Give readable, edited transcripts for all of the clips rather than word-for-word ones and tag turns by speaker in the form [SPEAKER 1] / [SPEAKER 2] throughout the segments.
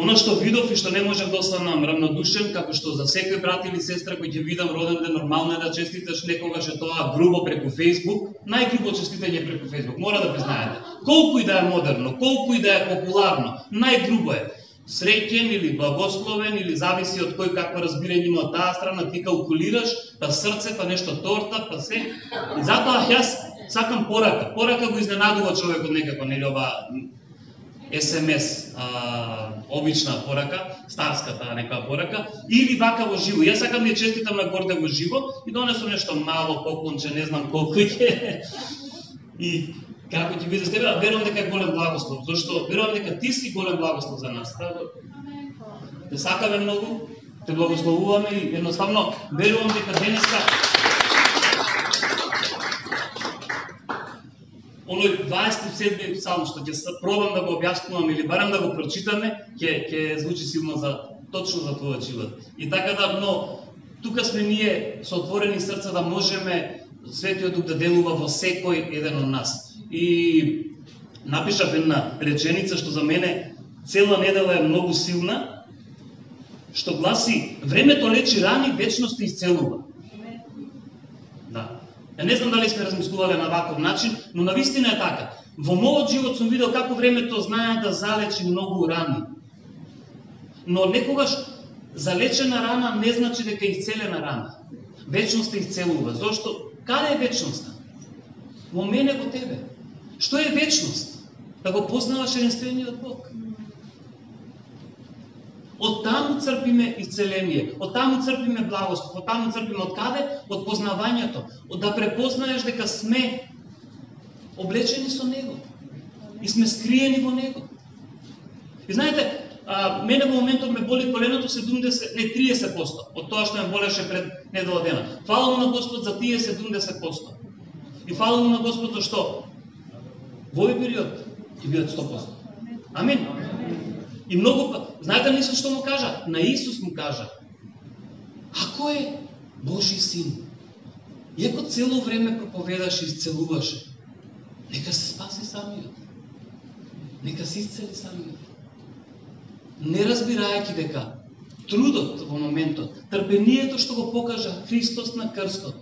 [SPEAKER 1] Оно што видов и што не можев да останам равнодушен, како што за секој брат или сестра кој ќе видам роден ден, нормално е да честиташ некогаш е тоа грубо преку Facebook, најгрубо честитање преку Facebook, мора да признаете. Колку и да е модерно, колку и да е популарно, најгрубо е. Среќен или благословен или зависи од кој какво разбирање има од таа страна, ти калкулираш, па срце, па нешто торта, па се. И затоа јас сакам порака. Порака го изненадува човекот некако, нели ова SMS, обична порака, старската нека порака, или вака во живо. Јас сакам да ја честитам на Горде во живо и донесам нешто мало, поклонче, не знам колку ќе. И како ќе биде с тебе, верувам дека е голем благослов, зашто верувам дека ти си голем благослов за нас. Те сакаме многу, те благословуваме и едноставно верувам дека денеска оној 27 псалм што ќе пробам да го објаснувам или барам да го прочитаме, ќе звучи силно за точно за твојот живот. И така да, но тука сме ние со отворени срца да можеме Светиот Дух да делува во секој еден од нас. И напишав една реченица што за мене цела недела е многу силна, што гласи: времето лечи рани, вечноста исцелува. Да. Ја не знам дали сме размислувале на ваков начин, но навистина е така. Во мојот живот сум видел како времето знае да залечи многу рани. Но некогаш залечена рана не значи дека е исцелена рана. Вечноста исцелува. Зошто? Каде е вечноста? Во мене, во тебе. Што е вечност? Да го познаваш единствениот Бог. Од таму црпиме исцеление, од таму црпиме благослов, од таму црпиме од каде? Од познавањето, од да препознаеш дека сме облечени со Него и сме скриени во Него. И знаете, мене во моментот ме боли коленото 70, не 30% од тоа што ме болеше пред недела дена. Фала му на Господ за тие 70%. И фала му на Господ за што во овој период ќе бидат 100%. Амин. И многу пат, знаете ли што му кажа? На Исус му кажа: ако е Божи син, иако цело време проповедаш и исцелуваш, нека се спаси самиот. Нека се исцели самиот. Не разбирајќи дека трудот во моментот, трпението што го покажа Христос на крстот,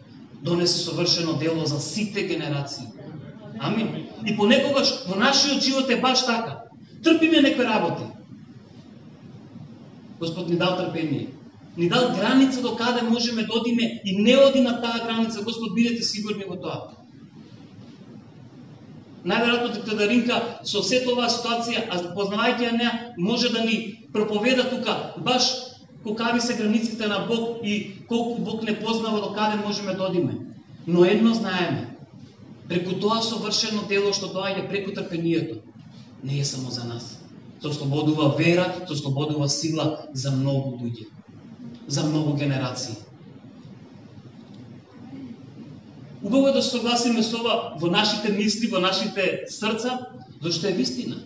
[SPEAKER 1] донесе совршено дело за сите генерации. Амин. И понекогаш во нашиот живот е баш така. Трпиме некои работи. Господ ни дал трпение. Ни дал граница до каде можеме да одиме и не оди на таа граница. Господ, бидете сигурни во тоа. Најверојатно Теодаринка со сета оваа ситуација, а познавајќи ја неа, може да ни проповеда тука баш какви се границите на Бог и колку Бог не познава до каде можеме да одиме. Но едно знаеме. Преку тоа совршено дело што доаѓа преку трпението, не е само за нас. Со слободува вера, со слободува сила за многу луѓе, за многу генерации. Убаво е да се согласиме со ова во нашите мисли, во нашите срца, зашто е вистина.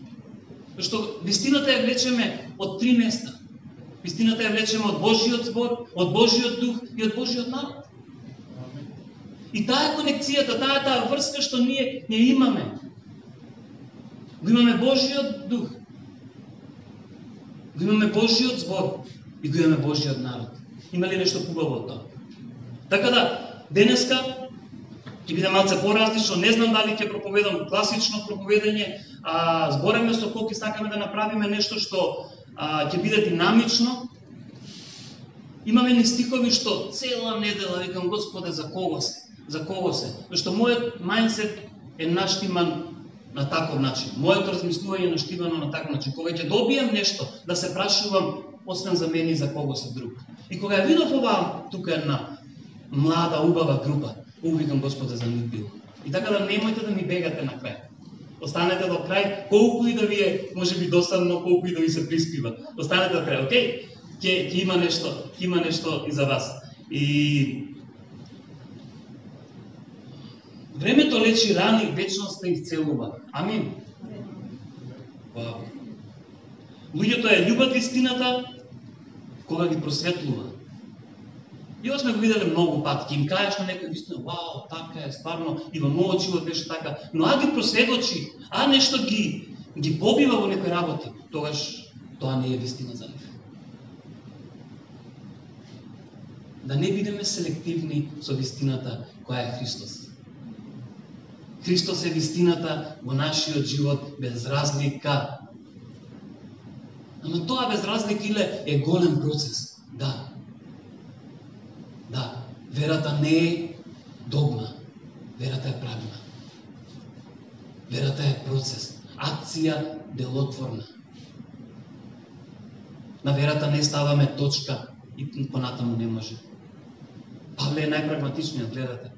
[SPEAKER 1] Зашто вистината ја влечеме од три места. Вистината ја влечеме од Божиот збор, од Божиот дух и од Божиот народ. И таа конекцијата, таа врска што ние имаме. Го имаме Божиот дух. Го имаме Божиот збор и го имаме Божиот народ. Има ли нешто хубаво од тоа? Така да, денеска ќе биде малце поразлично, не знам дали ќе проповедам класично проповедање, збореме со колку сакаме да направиме нешто што ќе биде динамично. Имаме ни стихови што цела недела викам: Господе, за кого се? За кого се? Зашто мојот мајндсет е наштиман на таков начин. Моето размислување е наштивано на таков начин. Кога ќе добијам нешто, да се прашувам освен за мене и за кого се друг. И кога ја видов оваа тука една млада, убава група, викам: Господе, за нив било. И така да немојте да ми бегате на крај. Останете до крај, колку и да ви е, може би досадно, колку и да ви се приспива. Останете до крај, окей? Ќе има нешто и за вас. И времето лечи рани, вечноста исцелува. Амин. Вау. Луѓето ја љубат вистината кога ги просветлува. И ова сме го виделе многу пат. Ке им кажеш на некој вистина: вау, така е, стварно, и во мојот живот беше така. Но ги просведочи, нешто ги побива во некои работи, тогаш тоа не е вистина за нив. Да не бидеме селективни со вистината која е Христос. Христос е вистината во нашиот живот без разлика. Ама тоа без разлика е голем процес. Да. Да, верата не е догма. Верата е прагма. Верата е процес. Акција делотворна. На верата не ставаме точка и понатаму не може. Павле е најпрагматичниот, гледате.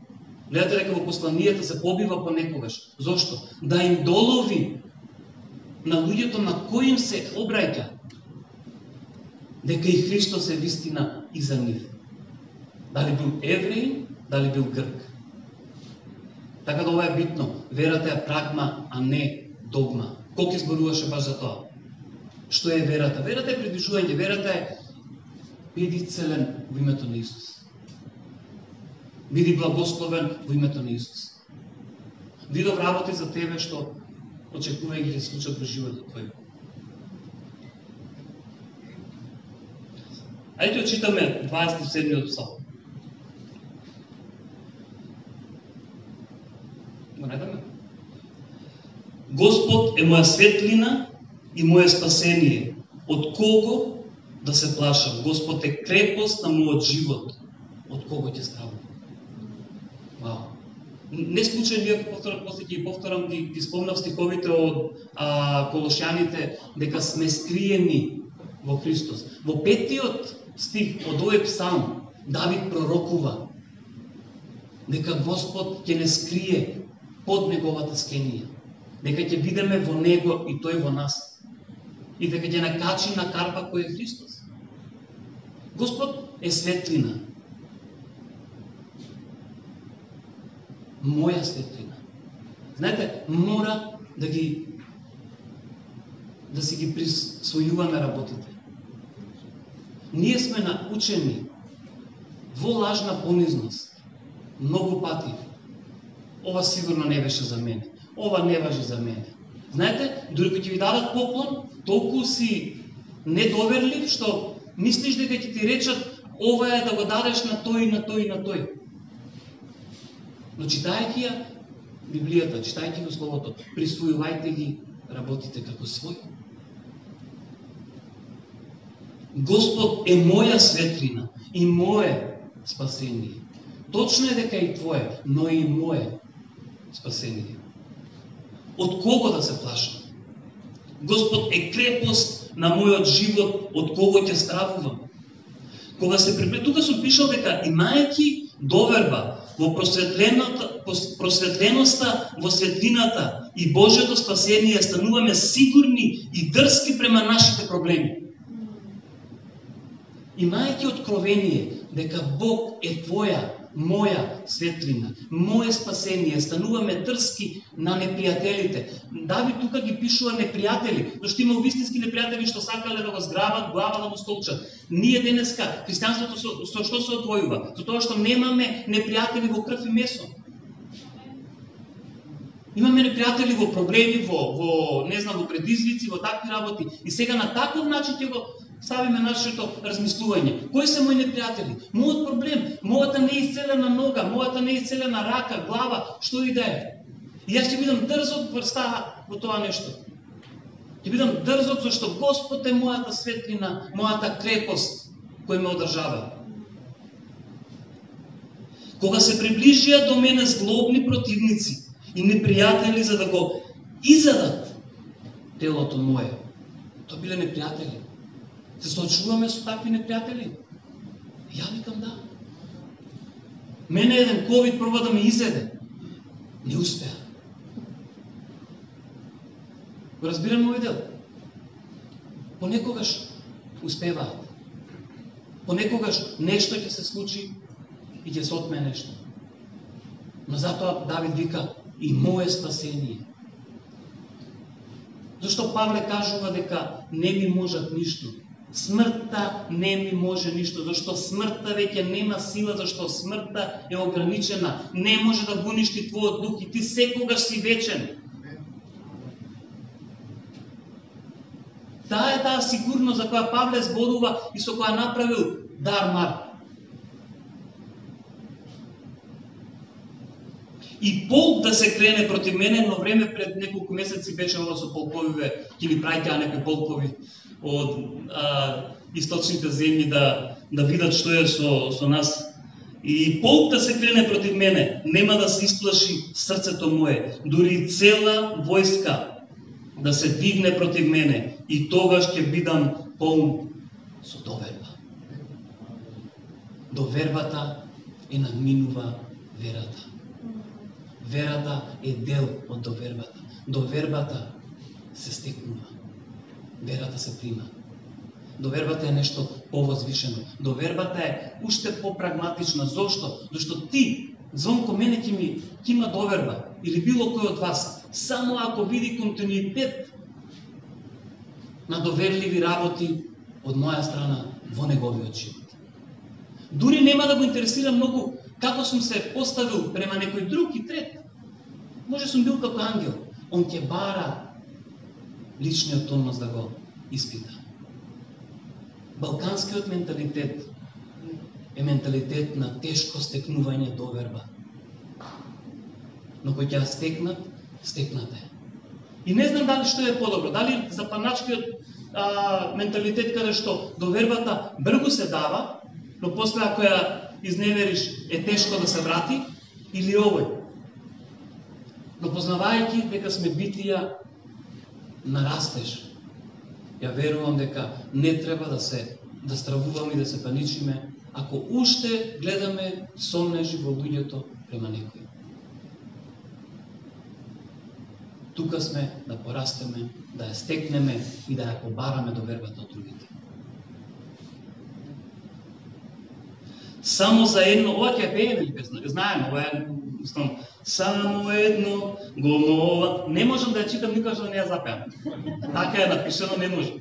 [SPEAKER 1] Гледате дека во посланијата се побива понекогаш. Зошто? Да им долови на луѓето на кои им се обраќа дека и Христос е вистина и за нив. Дали бил евреин, дали бил грк. Така да ова е битно. Верата е прагма, а не догма. Колку изборуваше баш за тоа? Што е верата? Верата е придвижување. Верата е биди целен во името на Исус. Биди благословен во името на Исус. Видов работи за тебе што очекувај ги да се случат во животот твој. Ајде читаме 27-иот псалм. Го најдаме? Господ е моја светлина и моје спасение. Од кого да се плашам? Господ е крепост на мојот живот. Од кого ќе стравам? Вау. Не случајно вие после ќе повторам ги спомнав стиховите од Колошјаните дека сме скриени во Христос. Во 5-тиот стих од овој псалм Давид пророкува дека Господ ќе не скрие под неговата скенија, дека ќе бидеме во него и тој во нас, и дека ќе накачи на карпа кој е Христос. Господ е светлина. Моја светлина. Знаете, мора да си ги присвојуваме работите. Ние сме научени во лажна понизност многу пати. Ова сигурно не беше за мене. Ова не важи за мене. Знаете, дори кога ќе ви дадат поклон, толку си недоверлив што мислиш дека ќе ти речат ова е да го дадеш на тој, на тој, на тој. Но читајќи ја Библијата, читајќи го Словото, присвојувајте ги работите како свој. Господ е моја светлина и моје спасение. Точно е дека и твое, но и моје спасение. Од кого да се плашам? Господ е крепост на мојот живот, од кого ќе стравувам. Кога се тука се пишал дека имајќи доверба во просветленоста во светлината и Божјото спасение, стануваме сигурни и дрски према нашите проблеми. Имајќи откровение дека Бог е твоја, моја светлина, моје спасение, стануваме дрски на непријателите. Давид тука ги пишува непријатели, зашто има вистински непријатели што сакале да го зграбат, глава да му столчат. Ние денеска христијанството со што се одвојува? Со тоа што немаме непријатели во крв и месо. Имаме непријатели во проблеми, во предизвици, во такви работи. И сега на таков начин ќе го ставиме нашето размислување. Кои се мои непријатели? Мојот проблем, мојата неисцелена нога, мојата неисцелена рака, глава, што и да е. И јас ќе бидам дрзок во тоа нешто. Ќе бидам дрзок зашто Господ е мојата светлина, мојата крепост која ме одржава. Кога се приближија до мене злобни противници и непријатели за да го изадат телото мое, тоа биле непријатели. Се соочуваме со такви непријатели? Ја викам да. Мене еден ковид проба да ме изеде. Не успеа. Го разбирам овој дел. Понекогаш успеваат. Понекогаш нешто ќе се случи и ќе се отме нешто. Но затоа Давид вика и моје спасение. Зашто Павле кажува дека не ми можат ништо. Смртта не ми може ништо, зашто смртта веќе нема сила, зашто смртта е ограничена. Не може да го уништи твојот дух и ти секогаш си вечен. Таа е таа сигурност за која Павле зборува и со која направил дар Марк. И полк да се крене против мене, но време пред неколку месеци беше ова со полковиве, ќе ни праќаа некои полкови од источните земји да видат што е со нас. И полк да се крене против мене, нема да се исплаши срцето мое, дури цела војска да се дигне против мене, и тогаш ќе бидам полн со доверба. Довербата е надминува верата. Верата е дел од довербата. Довербата се стекнува. Верата се прима. Довербата е нешто повозвишено. Довербата е уште попрагматична. Зошто? Зашто ти, Звонко, мене ќе има доверба, или било кој од вас, само ако види континуитет на доверливи работи од моја страна во неговиот живот. Дури нема да го интересира многу како сум се поставил према некој друг и трет. Може сум бил како ангел. Он ќе бара личниот однос да го испита. Балканскиот менталитет е менталитет на тешко стекнување доверба. Но кој ќе ја стекнат, стекнате. И не знам дали што е подобро, дали запаначкиот менталитет каде што довербата брзо се дава, но после ако ја изневериш е тешко да се врати, или овој. Но познавајќи дека сме битија на растеж, ја верувам дека не треба да стравуваме и да се паничиме, ако уште гледаме сомнежи во луѓето према некој. Тука сме да порастеме, да ја стекнеме и да ја побараме довербата од другите. Само за едно, ова ќе пееме ли песна? Знаеме, ова е, само едно го мола. Не можам да ја читам никога да не ја запеам. Така е напишено, не може.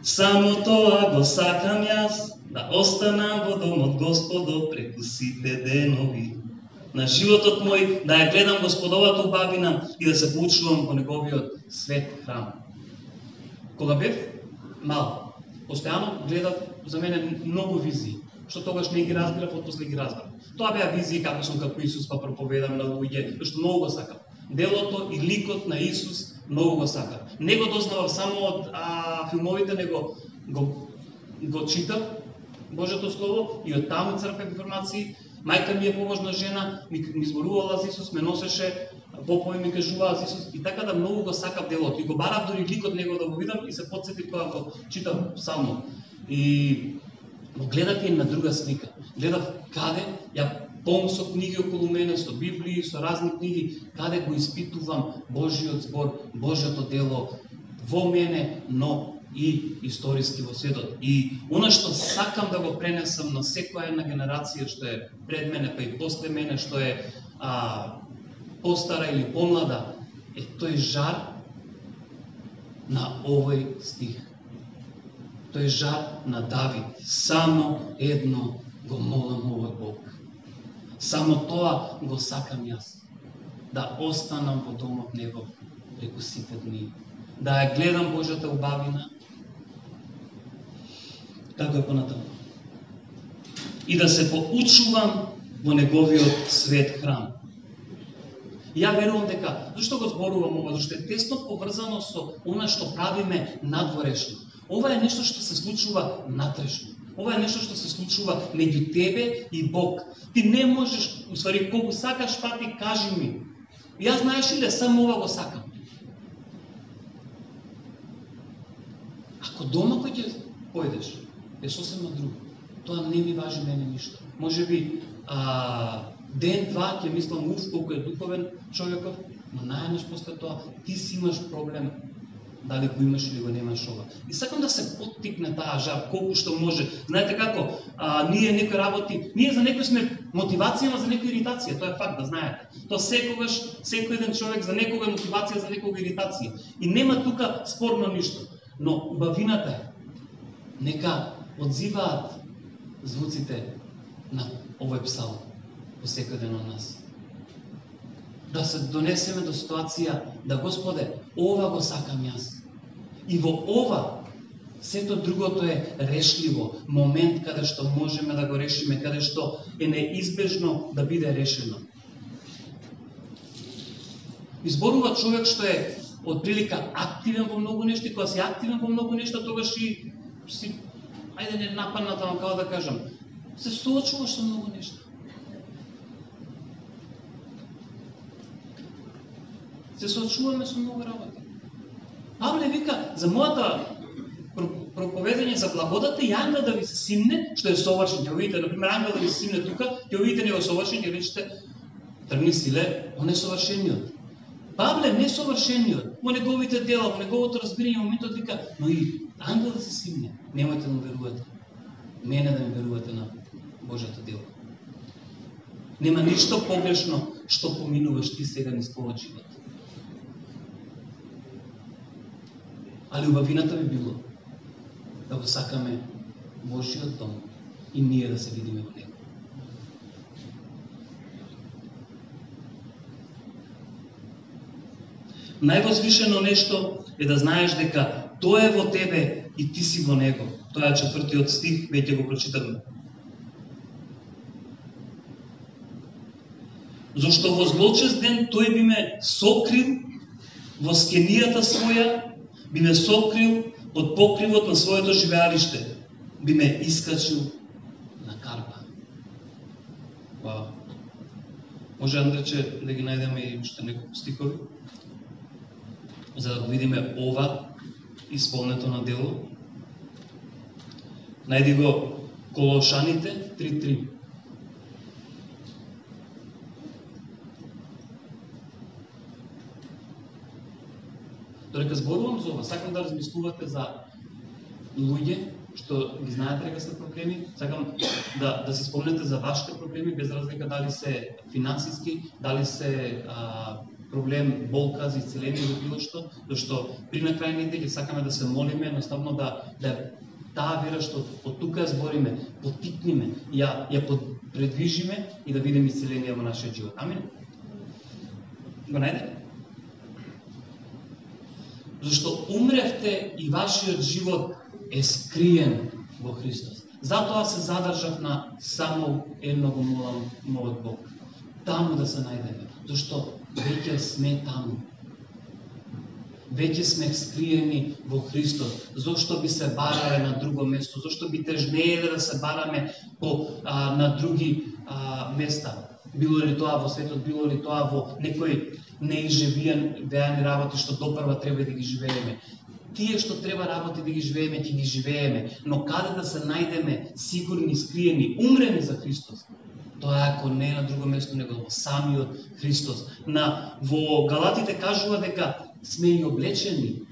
[SPEAKER 1] Само тоа го сакам јас, да останам во домот Господо преку сите денови на животот мој, да ја гледам Господовата убавина и да се поучувам во неговиот свет храм. Кога бев мал, постојано гледав за мене многу визии, што тогаш не ги разбирав, отпосле ги разбрав. Тоа беа визии како сум како Исус, па проповедам на луѓе, што многу го сакам. Делото и ликот на Исус многу го сакам. Не го дознавав само од филмовите, него го читав Божјото Слово и од таму црпев информации. Мајка ми е побожна жена, ми зборувала за Исус, ме носеше, попови ми кажуваа за Исус, и така да многу го сакав делото. И го барав дури ликот него да го видам и се потсетив кога го читав псалмот. И го гледав и на друга слика. Гледав каде ја полн со книги околу мене, со Библии, со разни книги, каде го испитувам Божиот збор, Божјото дело во мене, но и историски во светот. И она што сакам да го пренесам на секоја една генерација што е пред мене, па и после мене, што е постара или помлада, е тој жар на овој стих. Тој жар на Давид. Само едно го молам овој Бог. Само тоа го сакам јас. Да останам во домот Негов преку сите дни. Да ја гледам Божјата убавина. Како е понатаму. И да се поучувам во Неговиот свет храм. Ја верувам дека, зашто го зборувам ова, зашто е тесно поврзано со она што правиме надворешно. Ова е нешто што се случува натрешно. Ова е нешто што се случува меѓу тебе и Бог. Ти не можеш, усвари, колку сакаш пати, кажи ми. Јас знаеш ли само ова го сакам. Ако дома кој ќе појдеш, е сосема друго. Тоа не ми важи мене ништо. Може би ден-два ќе мислам колку е духовен човекот, но најнаш после тоа ти си имаш проблем дали го имаш или го немаш ова. И сакам да се поттикне таа жар колку што може. Знаете како, ние некои работи, ние за некои сме мотивација, но за некои иритација, тоа е факт, да знаете. Тоа секогаш, секој еден човек за некога е мотивација, за некога иритација. И нема тука спорно ништо. Но убавината е, нека одзиваат звуците на овој псалм во секој ден од нас. Да се донесеме до ситуација да, Господе, ова го сакам јас. И во ова Сето другото е решливо, момент каде што можеме да го решиме, каде што е неизбежно да биде решено. Изборува човек што е од прилика активен во многу нешто, и кога си активен во многу нешто, тогаш си ајде не нападната, како да кажам, се соочуваш со многу нешто. Се соочуваме со многу работи. Павле вика, за мојата проповедање за благодата и ангел да ви се симне, што е совршен. Ќе видите, например, ангел да ви се симне тука, ќе видите него совршен, ќе речете, тргни силе, он е совршениот. Павле не е совршениот. Во неговите дела, во неговото разбирање, моментот вика, но и ангел да се симне, немојте да му верувате. Мене да ми верувате на Божјата дела. Нема ништо погрешно што поминуваш ти сега низ твојот живот. Али убавината би било да го сакаме Божиот дом и ние да се видиме во него. Највозвишено нешто е да знаеш дека Тој е во тебе и ти си во него. Тоа е 4-тиот стих, веќе го прочитавме. Зошто во злочест ден тој би ме сокрил во скенијата своја, би ме сокрил под покривот на своето живеалиште, би ме искачил на карпа. Вау. Може, Андрече, да ги најдеме и уште неколку стихови, за да го видиме ова исполнето на дело. Најди го Колошаните 3.3. Додека зборувам за ова, сакам да размислувате за луѓе што ги знаете дека се проблеми, сакам да си спомнете за вашите проблеми, без разлика дали се финансиски, дали се проблем, болка за исцеление или било што, зашто при на крајните ги сакаме да се молиме, едноставно да таа вера што од тука ја збориме, потикниме, ја предвижиме и да видиме исцеление во нашиот живот. Амин. Го најде? Зашто умревте и вашиот живот е скриен во Христос. Затоа се задржав на само едно го молам мојот Бог. Таму да се најдеме. Зашто веќе сме таму. Веќе сме скриени во Христос. Зошто би се барале на друго место? Зошто би тежнееле да се бараме на други места? Било ли тоа во светот, било ли тоа во некои неизживеани работи што допрва треба да ги живееме. Тие што треба работи да ги живееме, ќе ги живееме, но каде да се најдеме сигурни, скриени, умрени за Христос? Тоа е ако не на друго место, него во самиот Христос. Во Галатите кажува дека сме и облечени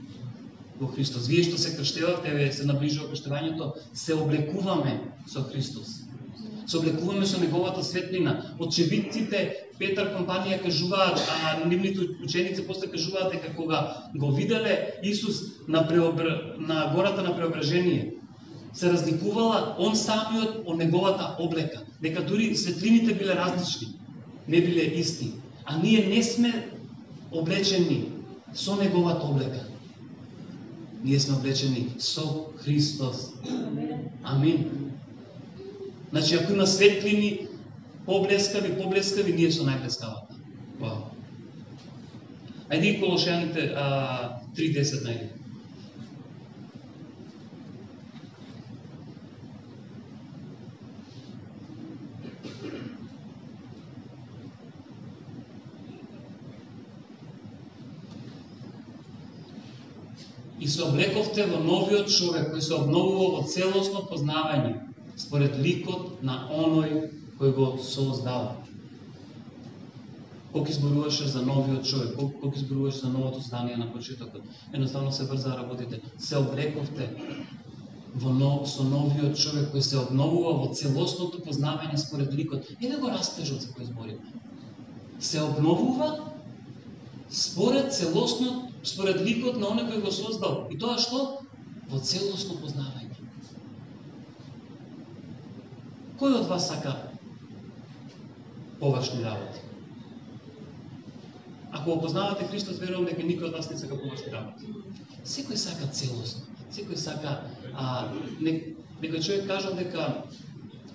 [SPEAKER 1] во Христос. Вие што се крштевавте, се наближува крштевањето, се облекуваме со Христос. Се облекуваме со неговата светлина. Очевидците, Петар компанија кажуваат, нивните ученици после кажуваат дека кога го виделе Исус на гората на Преображение, се разликувала он самиот од неговата облека, дека дури светлините биле различни, не биле исти, а ние не сме облечени со неговата облека. Ние сме облечени со Христос. Амин. Значи, ако има светлини, поблескави, ние со најблескавата. Вау. Ајде и Колошаните 3.10 најде. И се облековте во новиот човек, кој се обновува во целосно познавање, според ликот на оној кој го создава. Колку изборуваше за новиот човек, колку изборуваше за новото здание на почетокот, едноставно се брза работите. Се облековте со новиот човек кој се обновува во целосното познавање според ликот. Не да го растежот за кој збориме. Се обновува според ликот на оној кој го создал. И тоа што? Во целосно познавање. Кој од вас сака површни работи? Ако го познавате Христос, верувам дека никој од вас не сака површни работи. Секој сака целосно. Секој сака Некој човек кажал дека,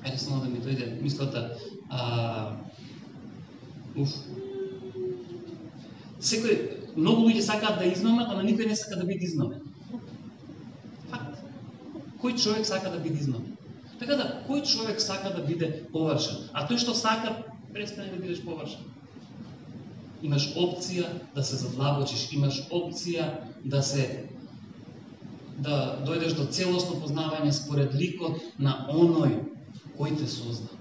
[SPEAKER 1] ајде само да ми дојде мислата, многу луѓе сакаат да измамат, ама никој не сака да биде измамен. Факт. Кој човек сака да биде измамен? Така да, кој човек сака да биде површен? А тој што сака, престане да бидеш површен. Имаш опција да се задлабочиш, имаш опција да дојдеш до целосно познавање според ликот на оној кој те создал.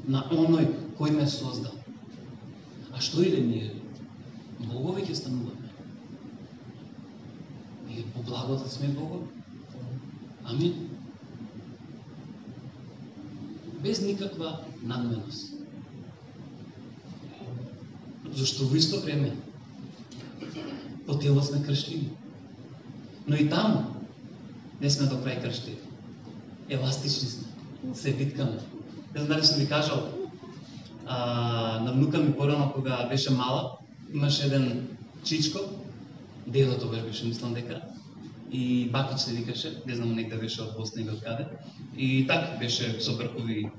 [SPEAKER 1] На оној кој ме создал. А што иде ние? Богови ќе стануваме. И по благодат сме богови. Амин. Без никаква надменост. Зашто во исто време по тело сме крштливи. Но и таму не сме до крај крштливи. Еластични сме. Се биткаме. Не знам дали сум ви кажал, на внука ми порано кога беше мала, имаше еден чичко, дедо тогаш беше, мислам дека, и Бакич се викаше, не знам негде беше од Босна или од каде. И така беше со бркови,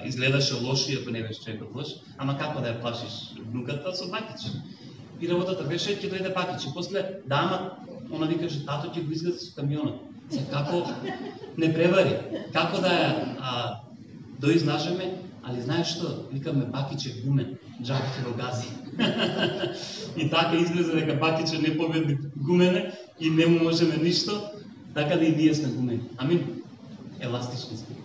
[SPEAKER 1] изгледаше лоши, ако не беше човекот лош, ама како да ја плашиш внуката со Бакич. И работата беше ќе дојде Бакич, и после ама она викаше тато ќе го изгази со камионот. Се како не превари, како да ја доизнажеме, али знаеш што, викаме Бакич е гумен, джак ќе го гази. И така излезе дека Бакич е непобедник гумене и не му можеме ништо, така да и ние сме гумени. Амин. Еластични сме.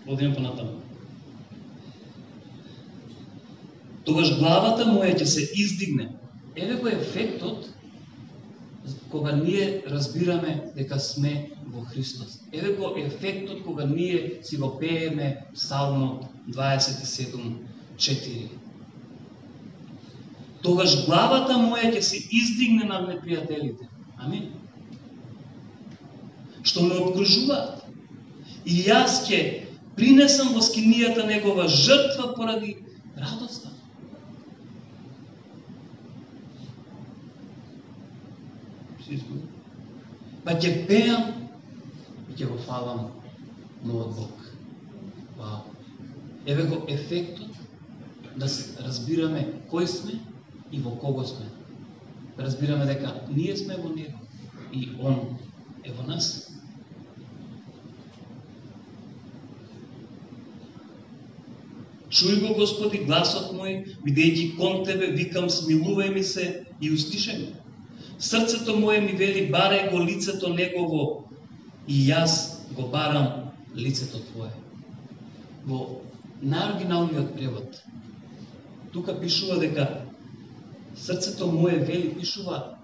[SPEAKER 1] Одиме понатаму. Тогаш главата моја ќе се издигне. Еве кој ефектот кога ние разбираме дека сме во Христос. Еве го ефектот кога ние си го пееме Псалмот 27:4. Тогаш главата моја ќе се издигне над непријателите. Амин. Што ме обкружуваат. И јас ќе принесам во скинијата негова жртва поради радоста. Па ќе пеам и ќе го фалам мојот Бог. Вау. Еве го ефектот да разбираме кој сме и во кого сме. Разбираме дека ние сме во Него и Он е во нас. Чуј го, Господи, гласот мој, бидејќи кон Тебе викам, смилувај ми се и устишај ме. Срцето мое ми вели, барај го лицето Негово, и јас го барам лицето Твое. Во најоригиналниот превод, тука пишува дека срцето мое вели, пишува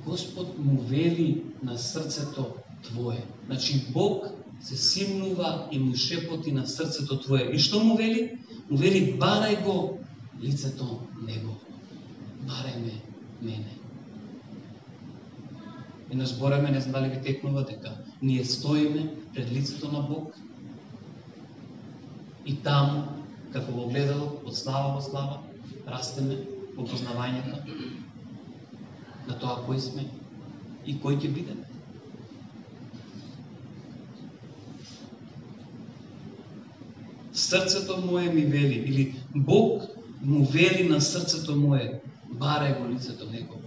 [SPEAKER 1] Господ му вели на срцето Твое. Значи Бог се симнува и му шепоти на срцето Твое. И што му вели? Му вели, барај го лицето Негово. Барај ме, мене. И на збореме, не знам дали ви текнува дека ние стоиме пред лицето на Бог и таму, како во огледало, од слава во слава, растеме во познавањето на тоа кој сме и кој ќе бидеме. Срцето мое ми вели, или Бог му вели на срцето мое, барај го лицето Негово.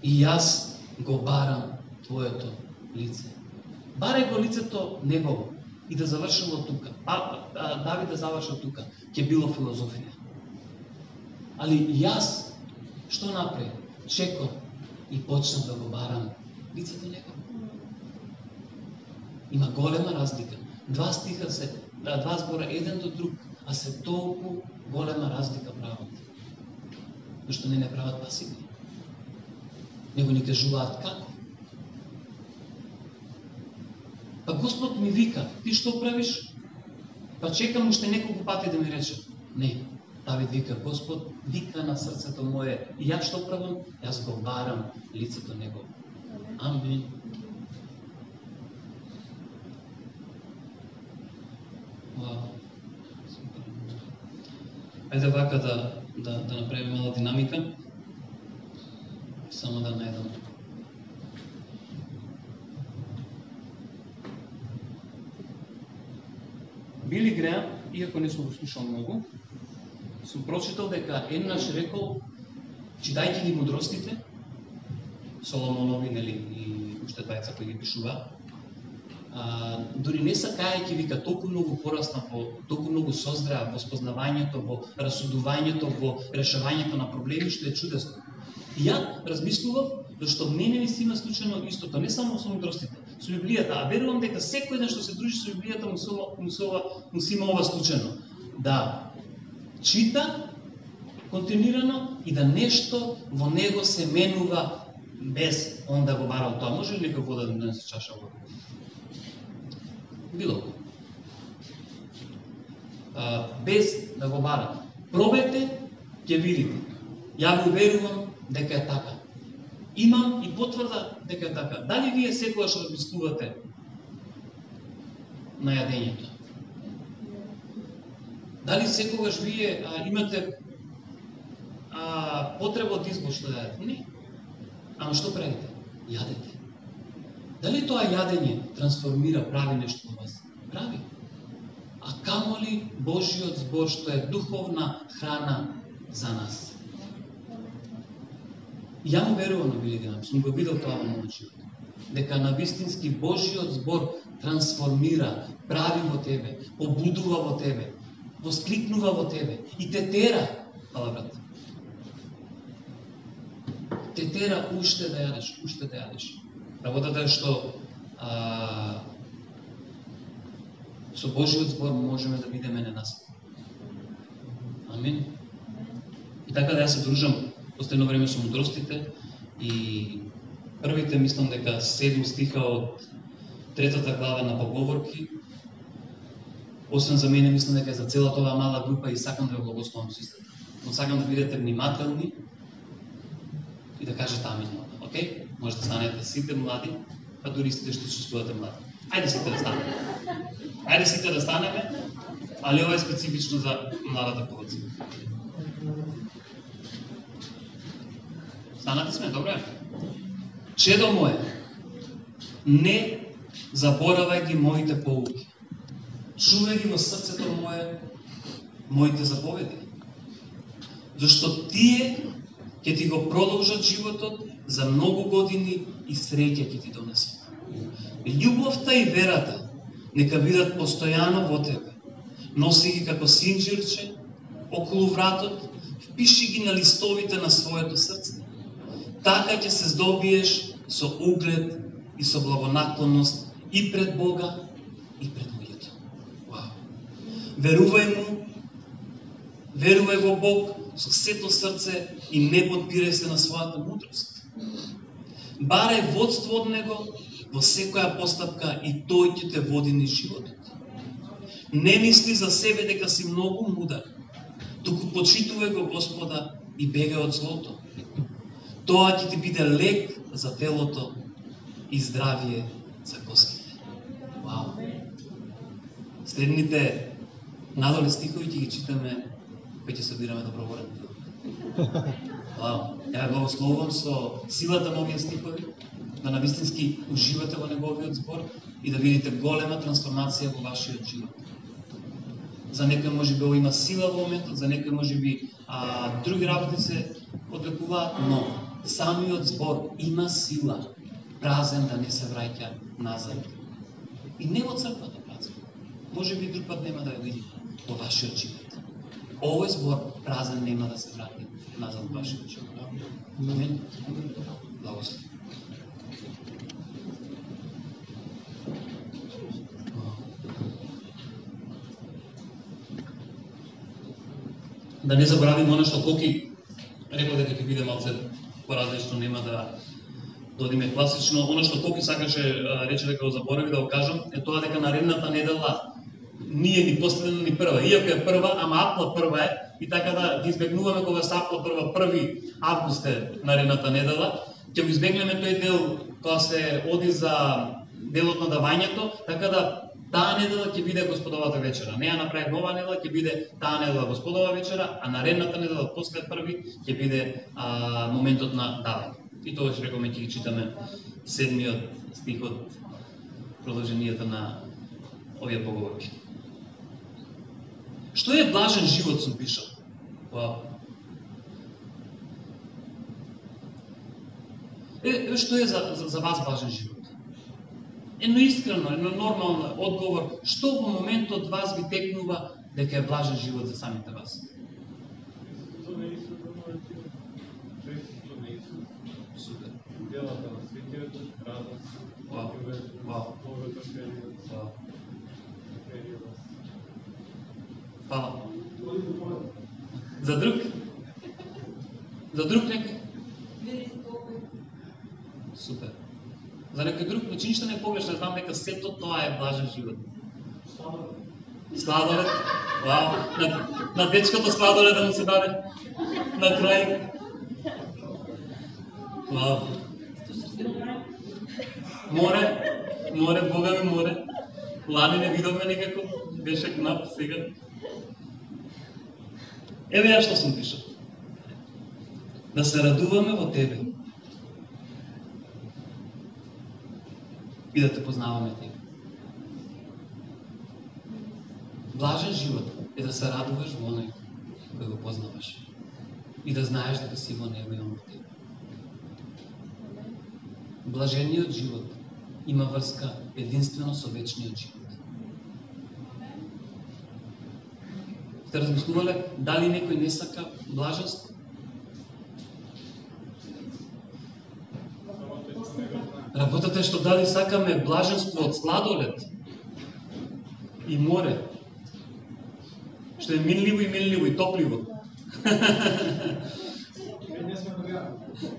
[SPEAKER 1] И јас го барам Твоето лице. Барај го лицето Негово. И да завршува тука. Давид да завршува тука. Ќе било филозофија. Али јас, што направи? Чекав и почнав да го барам лицето Негово. Има голема разлика. Два стиха се, два збора еден до друг, а се толку голема разлика прават. Зашто не прават пасивни. Него ни кажуваат како. Па Господ ми вика, ти што правиш? Па чекам уште неколку пати да ми рече. Не, Давид вика, Господ вика на срцето мое. И јас што правам? Јас го барам лицето Негово. Амин. Ајде вака да направиме мала динамика. Само да најдам. Били Греам, иако не сум го слушал многу, сум прочитал дека еднаш рекол, читајќи ги мудростите, Соломонови, нели, и уште двајца кои ги пишува, дури не сакајќи, вика, толку многу порасна, толку многу создраја во спознавањето, во расудувањето, во решавањето на проблеми, што е чудесно. И ја размислував, зашто мене ми си има случајно истото, не само со мудростите, со Библијата, а верувам дека секој ден што се дружи со Библијата му си има ова случајно. Да чита континуирано и да нешто во него се менува без он да го бара од тоа. Може ли некој вода да донесе чаша вода? Било. Без да го бара. Пробајте, ќе видите. Ја го верувам дека е така. Имам и потврда дека е така. Дали вие секогаш размислувате на јадењето? Дали секогаш вие имате потреба од избор што да јадете? Не. Ама што правите? Јадете. Дали тоа јадење трансформира, прави нешто во вас? Прави. А камоли Божиот збор што е духовна храна за нас? Ја му верувам на Били Греам, сум го видел тоа во мојот живот. Дека навистински Божиот збор трансформира, прави во тебе, побудува во тебе, воскликнува во тебе и те тера, брат. Те тера уште да јадеш, уште да јадеш. Работата е што со Божиот збор можеме да бидеме ненаситни. Амин. И така да ја се дружам последно време со мудростите и првите мислам дека 7 стиха од 3 глава на Поговорки. Освен за мене мислам дека за целата оваа мала група и сакам да ја благословам со истата. Но сакам да бидете внимателни и да кажете амин. Океј? Може да станете сите млади, а дури сите што чувствувате млади. Ајде сите да станеме. Ајде сите да станеме, али ова е специфично за младата полица. Станате сме, добре? Чедо мое, не заборавај ги моите поуки. Чувај ги во срцето мое, моите заповеди. Зашто тие ќе ти го продолжат животот за многу години и среќа ќе ти донесат. Љубовта и верата нека бидат постојано во тебе. Носи ги како синџирче околу вратот, впиши ги на листовите на своето срце. Така ќе се здобиеш со углед и со благонаклонност и пред Бога и пред луѓето. Вау. Верувај му, верувај во Бог со сето срце и не подпирај се на својата мудрост. Барај водство од него во секоја постапка и тој ќе те води низ животот. Не мисли за себе дека си многу мудар, туку почитувај го Господа и бегај од злото. Тоа ќе ти биде лек за телото и здравие за коските. Вау! Следните надоле стихови ќе ги читаме кои ќе собираме доброволен. Вау! Ја благословувам со силата на овие стихови, да навистински уживате во неговиот збор и да видите голема трансформација во вашиот живот. За некој може би има сила во моментот, за некој може би други работи се одлекуваат, но самиот збор има сила, празен да не се враќа назад. И не во црквата празен. Може би друг пат нема да ја видите во вашиот живот. Овој збор празен нема да се врати назад во вашиот живот. Амин. Благослови. Да не заборавиме оно што Коки рекол дека ќе биде малце поразлично, нема да додиме класично. Оно што Коки сакаше рече дека го заборави да го кажам е тоа дека наредната недела ние ни последна ни прва, иако е прва, ама апла прва е и така да ги избегнуваме кога се апла прва, 1 август е наредната недела. Ќе го избегнеме тој дел кога се оди за делот на давањето, така да таа недела ќе биде Господовата вечера. Не ја направи нова недела, ќе биде таа недела Господова вечера, а наредната недела после 1 ќе биде моментот на давање. И тоа ще рекоме ќе ги читаме 7-миот стих од продолжението на овие поговорки. Што е блажен живот, сум пишал? Што е за вас блажен живот? Едно искрено, едно нормално одговор, што во моментот вас ви текнува дека е блажен живот за самите вас? Супер.
[SPEAKER 2] Делата на светието, радост, повеќе период.
[SPEAKER 1] Фала. За друг? За друг некој? Супер. За некој друг, значи ништо не погрешно, знам дека сето тоа е блажен живот. Сладолед. Вау. На дечкото сладолед да му се даде. На крај. Вау. Море, Бога ми море. Лани не видовме некако, беше кнап сега. Еве ја што сум пишал. Да се радуваме во Тебе. И да те познаваме Тебе. Блажен живот е да се радуваш во оној кој го познаваш. И да знаеш дека си во Него и Он во Тебе. Блажениот живот има врска единствено со вечниот живот. Сте размислувале дали некој не сака блаженство? Работата е што дали сакаме блаженство од сладолед и море, што е минливо и топливо.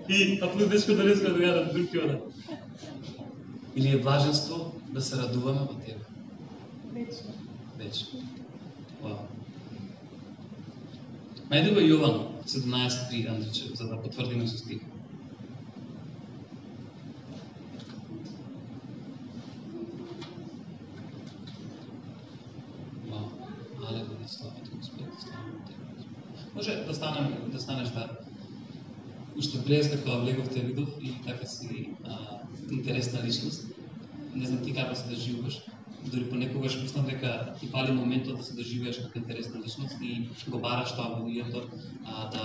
[SPEAKER 1] И плюс дечко да не сме да јадат друг ќе одат. Или е блаженство да се радуваме во Тебе? Вечно. Вау. Најде во Јован 17:3, Андриче, за да потврдиме со стих. Вау. Алелуја, слава Ти, Господи, слава Ти. Може да станеш уште през како влеговте видов и така си интересна личност. Не знам ти како се доживуваш. Дори понекогаш мислам дека ти пали моментот да се доживееш како интересна личност и го бараш тоа во луѓето, да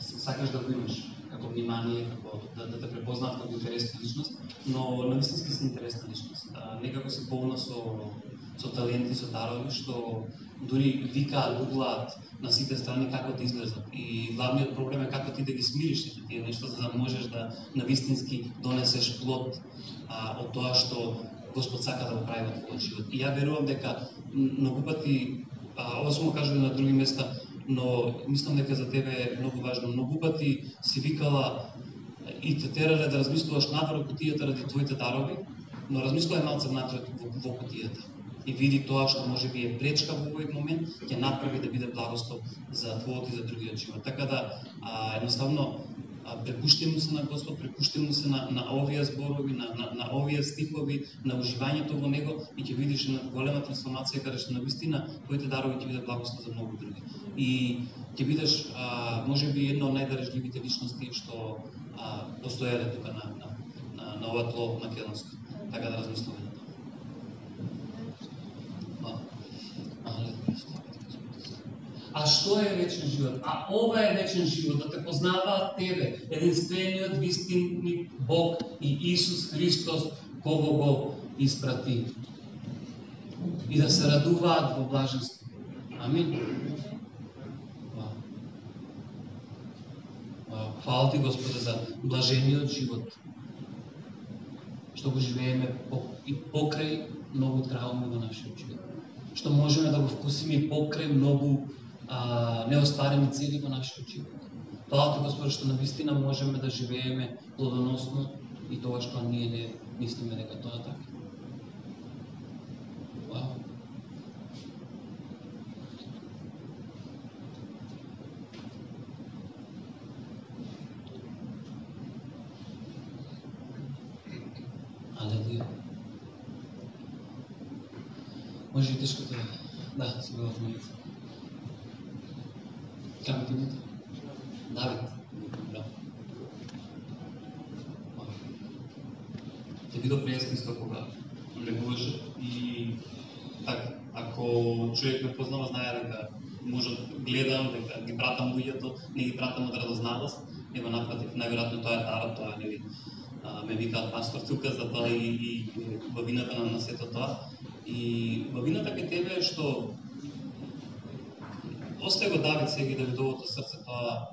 [SPEAKER 1] сакаш да го имаш како внимание, како да те препознаат како интересна личност, но навистински си интересна личност. Некако си полна со таленти, со дарови, што дури викаат, гуглаат на сите страни како ти изгледат. И главниот проблем е како ти да ги смириш сите тие нешта, за да можеш да навистински донесеш плод од тоа што Господ сака да го прави во твојот живот. И ја верувам дека многу пати, ова сум го кажал на други места, но мислам дека за тебе е многу важно. Многу пати си викала и те терале да размислуваш надвор од кутијата ради твоите дарови, но размислувај малце внатре во кутијата. И види тоа што може би е пречка во овој момент, ќе направи да биде благослов за твојот и за другиот живот. Така да, едноставно, препушти му се на Господ, препушти му се на овие зборови, на овие стихови, на уживањето во него и ќе видиш една голема трансформација каде што навистина твоите дарови ќе биде благослов за многу други. И ќе бидеш можеби една од најдарежливите личности што постоеле тука на ова тло македонско. Така да размислуваме. А што е вечен живот? Ова е вечен живот, да те познаваат тебе, единствениот вистинни Бог и Исус Христос, кого го испрати. И да се радуваат во блаженство. Амин. Фала Ти, Господе, за блажениот живот, што го живееме и покрај многу трауми во нашиот живот. Што можеме да го вкусиме и покрај многу неостварени цели во нашиот живот. Фала Ти, Господи, што навистина можеме да живееме плодоносно и тоа што ние не мислиме дека тоа така. Вау. Алелуја. Може и тешкото да се била в молитва. Камо ти името? Давид. Браво. видов пријател исто кога легуваш и така, ако човек ме познава, знае дека може да гледам, дека ги пратам луѓето, не ги пратам од радозналост, него напротив, најверојатно тоа е дарот, тоа нели ме викаат пастор тука за тоа и во вината на сето тоа. И во вината кај тебе што остај го Давид сега Давидовото срце, тоа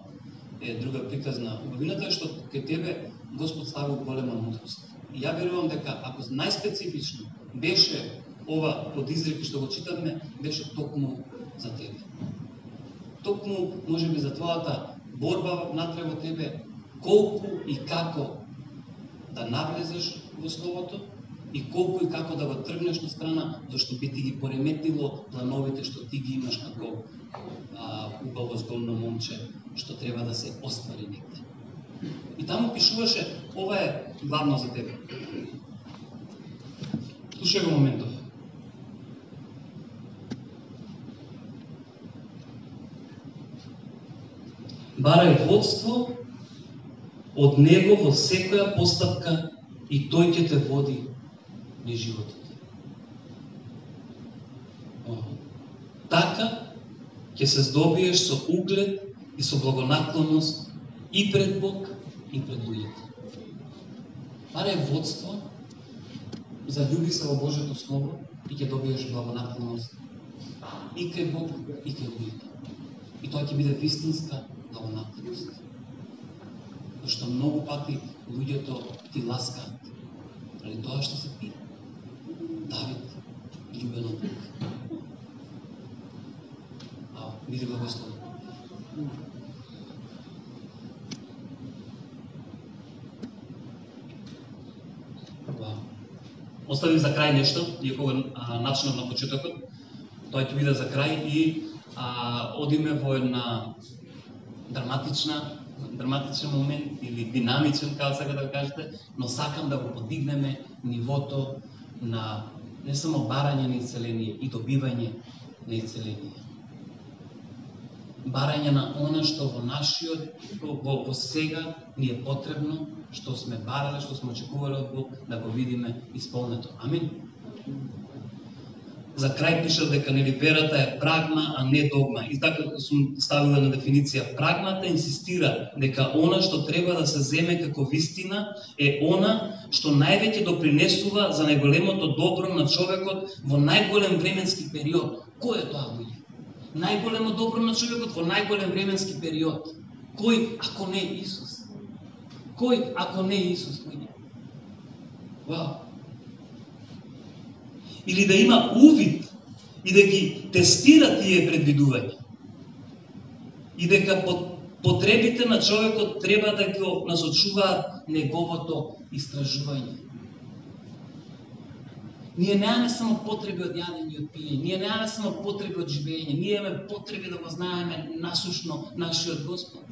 [SPEAKER 1] е друга приказна. Во вината е што кај тебе Господ ставил голема мудрост. И ја верувам дека ако најспецифично беше ова од изреки што го читавме, беше токму за тебе. Токму можеби за твојата борба внатре во тебе, колку и како да навлезеш во Словото и колку и како да го тргнеш на страна, зашто би ти ги пореметило плановите што ти ги имаш како убаво зголно момче, што треба да се оствари негде. И таму пишуваше, ова е главно за тебе. Слушај го моментов. Барај водство од него во секоја постапка и тој ќе те води низ животот. Така ќе се здобиеш со углед и со благонаклонност и пред Бог и пред луѓето. Барај водство, залюби се во Божјото Слово и ќе добиеш благонаклонност и кај Бог и кај луѓето. И тоа ќе биде вистинска благонаклонност. Зашто многу пати луѓето ти ласкаат. Али тоа што се пие. Давид, љубен од Бог. Биде благословен. Оставим за крај нешто, иако го начнав на почетокот. Тоа ќе биде за крај и одиме во една драматичен момент или динамичен, како сака да кажете, но сакам да го подигнеме нивото на не само барање на исцеление и добивање на исцеление. Барање на она што во нашиот, во сега ни е потребно, што сме барале, што сме очекувале од Бог, да го видиме исполнето. Амин. За крај пишал дека нели верата е прагма, а не догма. И така сум ставила на дефиниција. Прагмата инсистира дека она што треба да се земе како вистина е она што највеќе допринесува за најголемото добро на човекот во најголем временски период. Кој е тоа, луѓе? Најголемо добро на човекот во најголем временски период. Кој, ако не Исус? Кој, ако не Исус, луѓе? Вау! Или да има увид и да ги тестира тие предвидувања. И дека потребите на човекот треба да го насочуваат неговото истражување. Ние немаме само потреби од јадење и од пиење, ние немаме само потреби од живење, ние имаме потреби да го знаеме насушно нашиот Господ.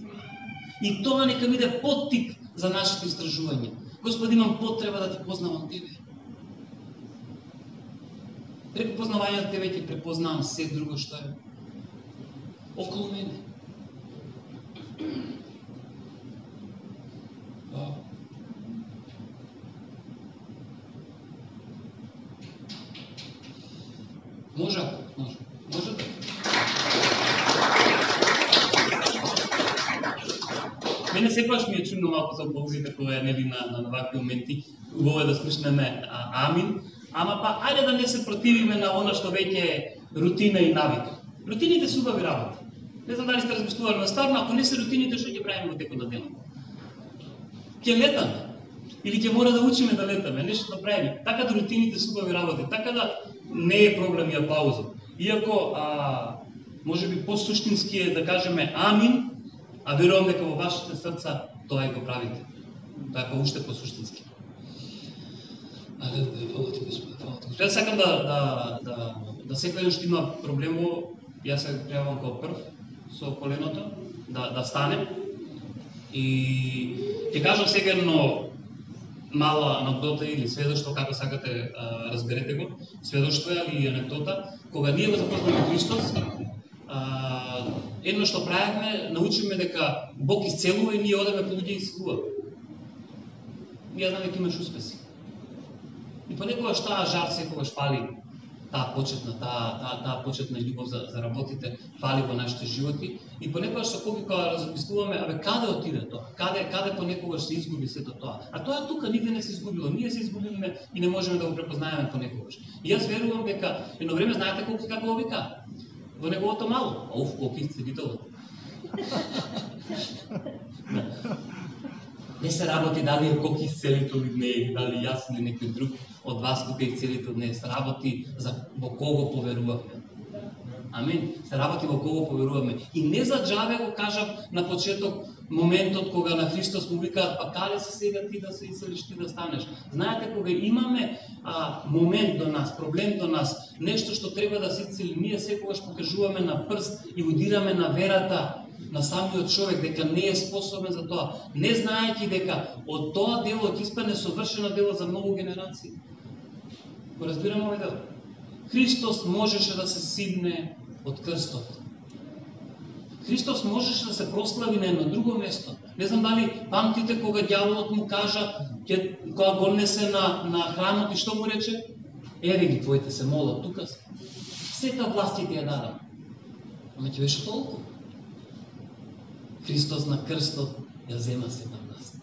[SPEAKER 1] И тоа нека биде поттик за нашето истражување. Господи, имам потреба да ти познавам Тебе. Преку познавањето Тебе ќе препознавам се друго што е околу мене. Може да. Мене секогаш ми е чудно малку за Богзите кога е нели на вакви моменти. Убаво е да слушнеме амин. Ама па, ајде да не се противиме на она што веќе е рутина и навика. Рутините се убави работи. Не знам дали сте размислували на ставно, ако не се рутините, што ќе правиме во текот на денот? Ќе летаме. Или ќе мора да учиме да летаме, нешто да правиме. Така да рутините се убави работи. Така да не е проблем ја пауза. Иако, може би по-суштински е да кажеме амин, а верувам дека во вашите срца тоа и го правите. Тоа е уште по-суштински. Јас сакам да секој што има проблемо, јас се пријавам како прв со коленото, да стане. И ќе кажам сега едно мала анекдота или сведоштво, како сакате разберете го. Сведоштво или анекдота, кога ние го запознавме Христос, едно што правевме, научиме дека Бог исцелува и ние одеме по луѓе и исцелува. Ние знаме дека имаш успеси. И понекогаш таа жар секогаш фали, таа почетна љубов за работите, фали во нашите животи. И понекогаш со кој кога размислуваме, абе каде отиде тоа? Каде понекогаш се изгуби сето тоа? А тоа тука нигде не се изгубило, ние се изгубилме и не можеме да го препознаеме понекогаш. И јас верувам дека едно време знаете како вика во неговото мало, колку исцелителот. Не се работи дали е колку исцелител или не е, дали јас или некој друг од вас тука исцелител не е, се работи за во кого поверуваме. Амин. Се работи во кого поверуваме. И не за џабе го кажав на почеток, моментот кога на Христос му викаат, па каде си сега ти да се исцелиш, ти да станеш. Знаете, кога имаме момент до нас, проблем до нас, нешто што треба да се исцели, ние секогаш покажуваме на прст и удираме на верата на самиот човек дека не е способен за тоа, не знаејќи дека од тоа дело ќе испадне совршено дело за многу генерации. Го разбираме овој дел? Христос можеше да се симне од крстот. Христос можеше да се прослави на едно друго место. Не знам дали памтите кога ѓаволот му кажа, кога го несе на храмот и што му рече? Еве ги твоите се молат, тука се. Сета власт ти ја дадам. Ама ќе беше толку. Христос на крстот ја зема сета власт.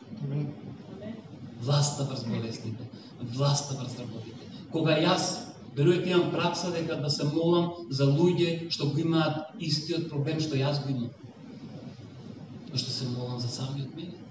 [SPEAKER 1] Власта врз болестите, власта врз работите. Кога јас верујте имам пракса дека да се молам за луѓе што го имаат истиот проблем што јас го имам. Што се молам за самиот мене.